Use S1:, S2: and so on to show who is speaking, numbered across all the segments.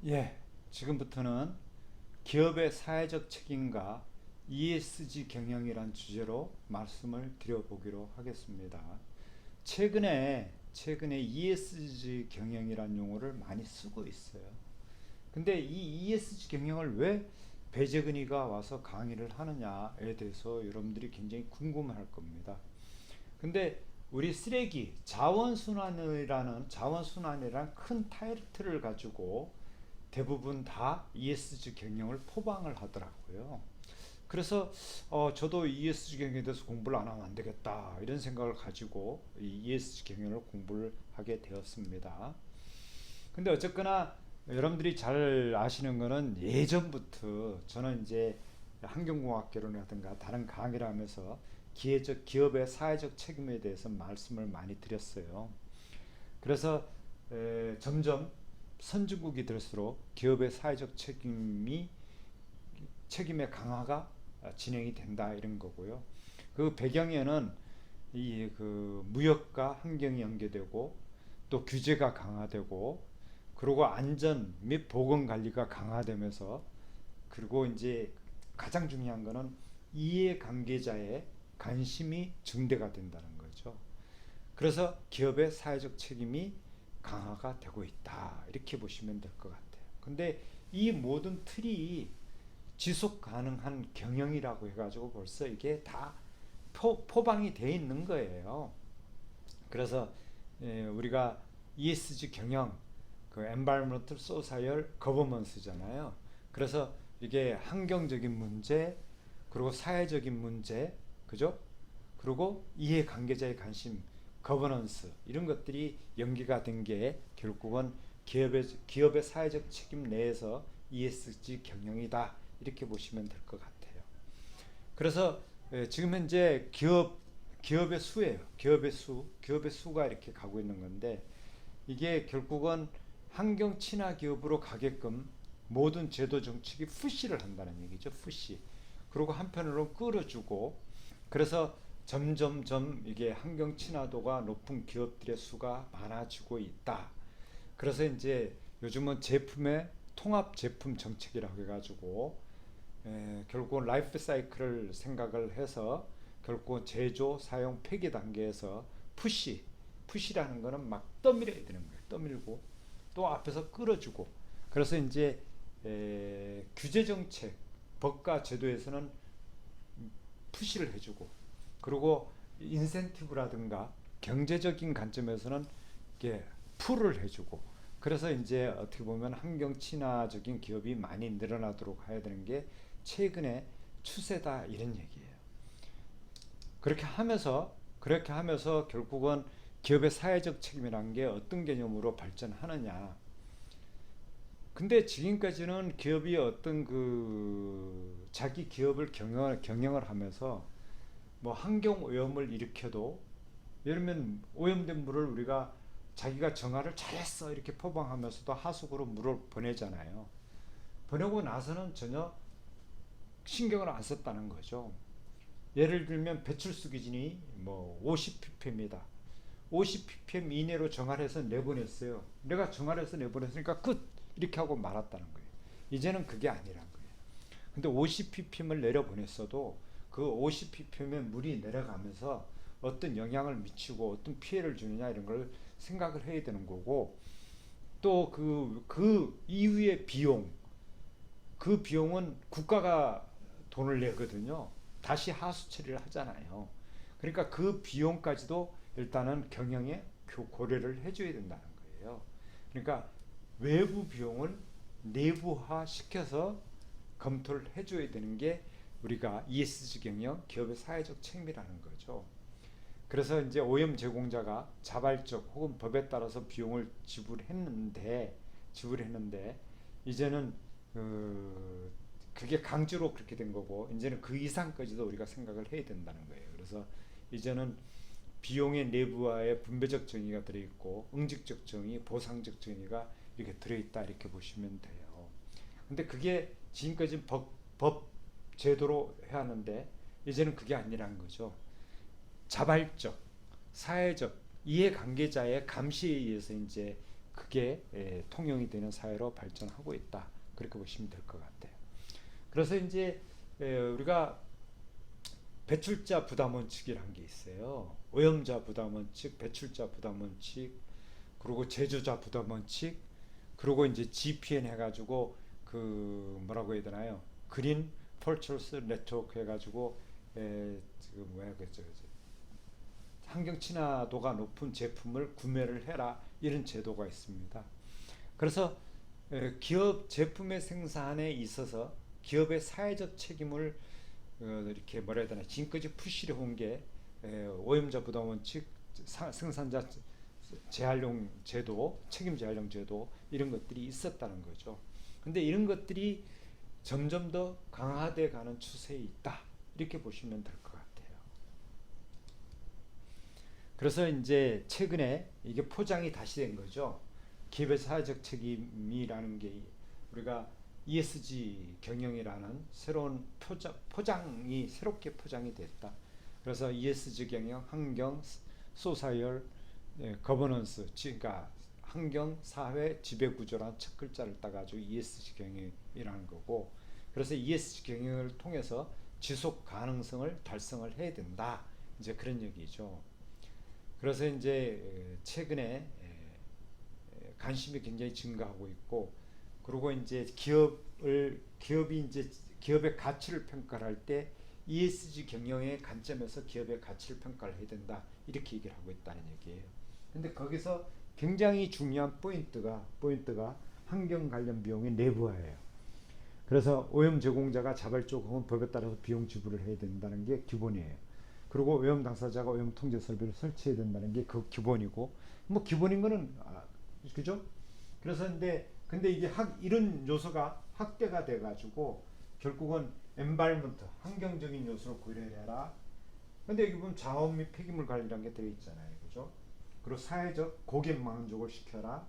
S1: 예, 지금부터는 기업의 사회적 책임과 ESG 경영이란 주제로 말씀을 드려보기로 하겠습니다. 최근에 ESG 경영이란 용어를 많이 쓰고 있어요. 근데 이 ESG 경영을 왜 배재근이가 와서 강의를 하느냐에 대해서 여러분들이 굉장히 궁금할 겁니다. 근데 우리 쓰레기 자원순환이라는 큰 타이틀을 가지고 대부분 다 ESG 경영을 포방을 하더라고요. 그래서 저도 ESG 경영에 대해서 공부를 안 하면 안 되겠다 이런 생각을 가지고 이 ESG 경영을 공부를 하게 되었습니다. 근데 어쨌거나 여러분들이 잘 아시는 거는 예전부터 저는 이제 환경공학개론이라든가 다른 강의를 하면서 기업의 사회적 책임에 대해서 말씀을 많이 드렸어요. 그래서 점점 선진국이 될수록 기업의 사회적 책임의 강화가 진행이 된다 이런 거고요. 그 배경에는 이 그 무역과 환경이 연계되고 또 규제가 강화되고 그리고 안전 및 보건 관리가 강화되면서 그리고 이제 가장 중요한 거는 이해관계자의 관심이 증대가 된다는 거죠. 그래서 기업의 사회적 책임이 강화가 되고 있다 이렇게 보시면 될 것 같아요. 근데 이 모든 틀이 지속 가능한 경영이라고 해가지고 벌써 이게 다 포방이 돼 있는 거예요. 그래서 우리가 ESG 경영, 그 Environmental Social Governance잖아요. 그래서 이게 환경적인 문제, 그리고 사회적인 문제, 그죠? 그리고 이해관계자의 관심, 거버넌스 이런 것들이 연계가 된 게 결국은 기업의 사회적 책임 내에서 ESG 경영이다 이렇게 보시면 될 것 같아요. 그래서 지금 현재 기업의 수예요. 기업의 수가 이렇게 가고 있는 건데 이게 결국은 환경 친화 기업으로 가게끔 모든 제도 정책이 푸시를 한다는 얘기죠. 푸시. 그리고 한편으로 끌어주고 그래서 점점점 이게 환경 친화도가 높은 기업들의 수가 많아지고 있다. 그래서 이제 요즘은 제품의 통합 제품 정책이라고 해가지고 결국은 라이프 사이클을 생각을 해서 결국은 제조, 사용, 폐기 단계에서 푸시라는 거는 막 떠밀어야 되는 거예요. 떠밀고 또 앞에서 끌어주고 그래서 이제 규제 정책, 법과 제도에서는 푸시를 해주고 그리고 인센티브라든가 경제적인 관점에서는 이게 풀을 해주고 그래서 이제 어떻게 보면 환경 친화적인 기업이 많이 늘어나도록 해야 되는 게 최근의 추세다 이런 얘기예요. 그렇게 하면서 결국은 기업의 사회적 책임이라는 게 어떤 개념으로 발전하느냐. 근데 지금까지는 기업이 어떤 그 자기 기업을 경영을 하면서 뭐 환경 오염을 일으켜도 예를 들면 오염된 물을 우리가 자기가 정화를 잘했어 이렇게 포방하면서도 하수구로 물을 보내잖아요. 보내고 나서는 전혀 신경을 안 썼다는 거죠. 예를 들면 배출수 기준이 뭐 50ppm이다. 50ppm 이내로 정화해서 내보냈어요. 내가 정화해서 내보냈으니까 끝 이렇게 하고 말았다는 거예요. 이제는 그게 아니란 거예요. 근데 50ppm을 내려보냈어도 그 50ppm의 물이 내려가면서 어떤 영향을 미치고 어떤 피해를 주느냐 이런 걸 생각을 해야 되는 거고 또 그 이후의 그 비용은 국가가 돈을 내거든요. 다시 하수 처리를 하잖아요. 그러니까 그 비용까지도 일단은 경영에 고려를 해줘야 된다는 거예요. 그러니까 외부 비용을 내부화 시켜서 검토를 해줘야 되는 게 우리가 ESG 경영, 기업의 사회적 책임이라는 거죠. 그래서 이제 오염 제공자가 자발적 혹은 법에 따라서 비용을 지불했는데 이제는 그게 강제로 그렇게 된 거고 이제는 그 이상까지도 우리가 생각을 해야 된다는 거예요. 그래서 이제는 비용의 내부화에 분배적 정의가 들어있고 응직적 정의, 보상적 정의가 이렇게 들어있다 이렇게 보시면 돼요. 근데 그게 지금까지 법 제도로 해야 하는데 이제는 그게 아니라는 거죠. 자발적, 사회적 이해관계자의 감시에 의해서 이제 그게 통용이 되는 사회로 발전하고 있다. 그렇게 보시면 될 것 같아요. 그래서 이제 우리가 배출자 부담 원칙이라는 게 있어요. 오염자 부담 원칙, 배출자 부담 원칙, 그리고 제조자 부담 원칙, 그리고 이제 GPN 해가지고 그 뭐라고 해야 되나요? 그린 펄처스 네트워크 해가지고 지금 뭐야 그죠? 환경 친화도가 높은 제품을 구매를 해라 이런 제도가 있습니다. 그래서 기업 제품의 생산에 있어서 기업의 사회적 책임을 이렇게 뭐라 해야 되나 지금까지 푸시려 온 게 오염자 부담 원칙, 생산자 재활용 제도, 책임 재활용 제도 이런 것들이 있었다는 거죠. 근데 이런 것들이 점점 더 강화돼 가는 추세에 있다. 이렇게 보시면 될 것 같아요. 그래서 이제 최근에 이게 포장이 다시 된 거죠. 기업의 사회적 책임이라는 게 우리가 ESG 경영이라는 새로운 포장이 새롭게 포장이 됐다. 그래서 ESG 경영, 환경, 소사이얼, 거버넌스, 그러니까 환경, 사회, 지배구조라는 첫 글자를 따가지고 ESG 경영이라는 거고, 그래서 ESG 경영을 통해서 지속 가능성을 달성을 해야 된다. 이제 그런 얘기죠. 그래서 이제 최근에 관심이 굉장히 증가하고 있고, 그리고 이제 기업이 이제 기업의 가치를 평가할 때 ESG 경영의 관점에서 기업의 가치를 평가를 해야 된다. 이렇게 얘기를 하고 있다는 얘기예요. 근데 거기서 굉장히 중요한 포인트가 환경 관련 비용의 내부화예요. 그래서 오염 제공자가 자발적 혹은 법에 따라서 비용 지불을 해야 된다는 게 기본이에요. 그리고 오염 당사자가 오염 통제 설비를 설치해야 된다는 게 그 기본이고, 뭐 기본인 거는 그죠? 그래서 근데 이게 이런 요소가 확대가 돼가지고 결국은 environment 환경적인 요소를 고려해라. 근데 여기 보면 자원 및 폐기물 관리라는 게 들어있잖아요, 그죠? 그리고 사회적 고객 만족을 시켜라.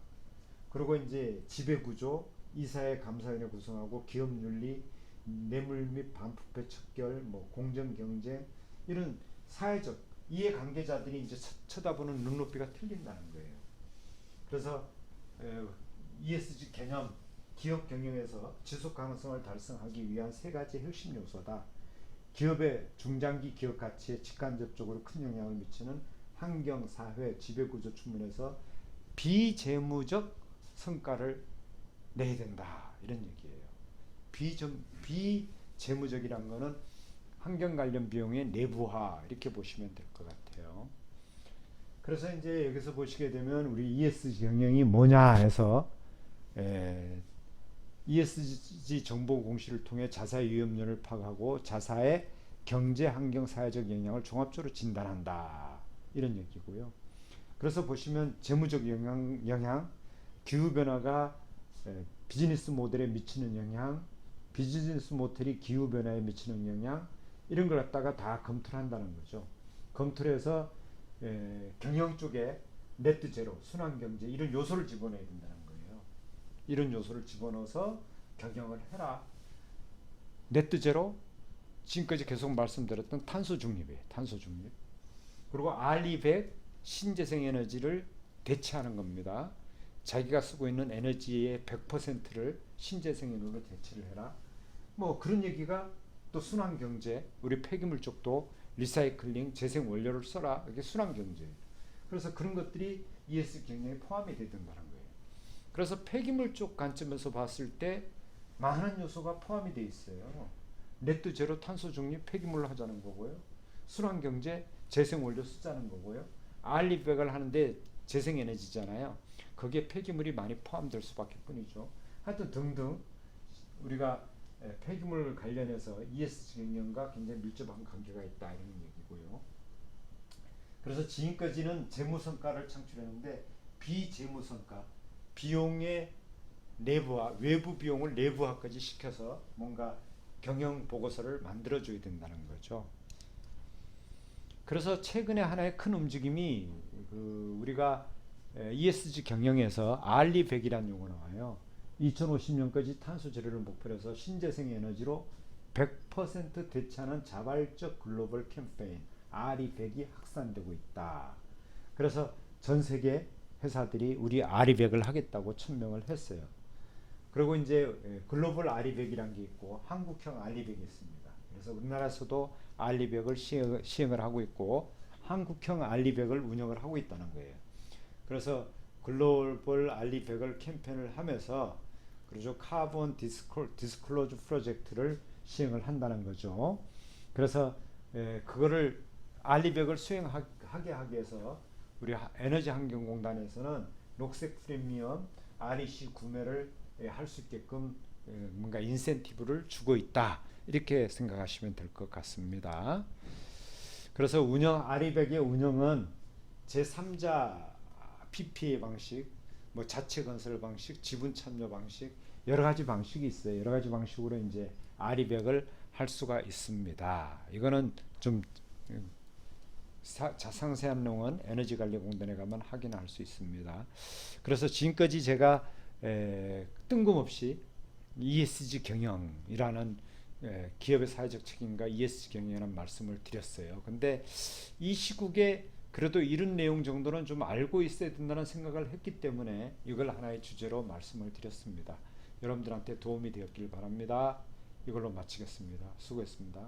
S1: 그리고 이제 지배 구조, 이사회 감사위원회 구성하고 기업 윤리, 뇌물 및 반부패 척결, 뭐 공정 경쟁 이런 사회적 이해 관계자들이 이제 쳐다보는 눈높이가 틀린다는 거예요. 그래서 ESG 개념, 기업 경영에서 지속 가능성을 달성하기 위한 세 가지 핵심 요소다. 기업의 중장기 기업 가치에 직간접적으로 큰 영향을 미치는 환경, 사회, 지배구조 측면에서 비재무적 성과를 내야 된다. 이런 얘기예요. 비재무적이란 거는 환경 관련 비용의 내부화 이렇게 보시면 될 것 같아요. 그래서 이제 여기서 보시게 되면 우리 ESG 경영이 뭐냐 해서 ESG 정보 공시를 통해 자사의 위험률을 파악하고 자사의 경제, 환경, 사회적 영향을 종합적으로 진단한다. 이런 얘기고요. 그래서 보시면 재무적 영향, 기후변화가 비즈니스 모델에 미치는 영향, 비즈니스 모델이 기후변화에 미치는 영향 이런 걸 갖다가 다 검토를 한다는 거죠. 검토를 해서 경영 쪽에 네트 제로, 순환경제 이런 요소를 집어넣어야 된다는 거예요. 이런 요소를 집어넣어서 경영을 해라. 네트 제로, 지금까지 계속 말씀드렸던 탄소 중립이에요. 탄소 중립. 그리고 R200 신재생 에너지를 대체하는 겁니다. 자기가 쓰고 있는 에너지의 100%를 신재생 에너지로 대체를 해라. 뭐 그런 얘기가 또 순환경제, 우리 폐기물 쪽도 리사이클링, 재생 원료를 써라. 이게 순환경제. 그래서 그런 것들이 ESG 경영에 포함이 된다는 거예요. 그래서 폐기물 쪽 관점에서 봤을 때 많은 요소가 포함이 돼 있어요. 네트 제로 탄소 중립 폐기물로 하자는 거고요. 순환경제 재생 원료 쓰자는 거고요. R200을 하는데 재생 에너지잖아요. 거기에 폐기물이 많이 포함될 수밖에 뿐이죠. 하여튼 등등 우리가 폐기물 관련해서 ESG 경영과 굉장히 밀접한 관계가 있다 이런 얘기고요. 그래서 지금까지는 재무성과를 창출했는데 비재무성과 비용의 내부화, 외부 비용을 내부화까지 시켜서 뭔가 경영 보고서를 만들어줘야 된다는 거죠. 그래서 최근에 하나의 큰 움직임이 우리가 ESG 경영에서 RE100이라는 용어 나와요. 2050년까지 탄소 제로를 목표로 해서 신재생 에너지로 100% 대체하는 자발적 글로벌 캠페인 RE100이 확산되고 있다. 그래서 전 세계 회사들이 우리 아리백을 하겠다고 천명을 했어요. 그리고 이제 글로벌 아리백이란 게 있고 한국형 아리백이 있습니다. 그래서 우리나라에서도 알리백을 시행을 하고 있고 한국형 알리백을 운영을 하고 있다는 거예요. 그래서 글로벌 알리백을 캠페인을 하면서 그래서 카본 디스클로즈 프로젝트를 시행을 한다는 거죠. 그래서 그거를 알리백을 수행하게 하기 위해서 우리 에너지환경공단에서는 녹색 프리미엄 REC 구매를 할 수 있게끔 뭔가 인센티브를 주고 있다, 이렇게 생각하시면 될 것 같습니다. 그래서 아리백의 운영은 제3자 PPA 방식, 뭐 자체 건설 방식, 지분 참여 방식, 여러 가지 방식이 있어요. 여러 가지 방식으로 이제 아리백을 할 수가 있습니다. 이거는 좀 상세한 내용은 에너지관리공단에 가면 확인할 수 있습니다. 그래서 지금까지 제가 뜬금없이 ESG 경영이라는 기업의 사회적 책임과 ESG 경영이라는 말씀을 드렸어요. 근데 이 시국에 그래도 이런 내용 정도는 좀 알고 있어야 된다는 생각을 했기 때문에 이걸 하나의 주제로 말씀을 드렸습니다. 여러분들한테 도움이 되었길 바랍니다. 이걸로 마치겠습니다. 수고했습니다.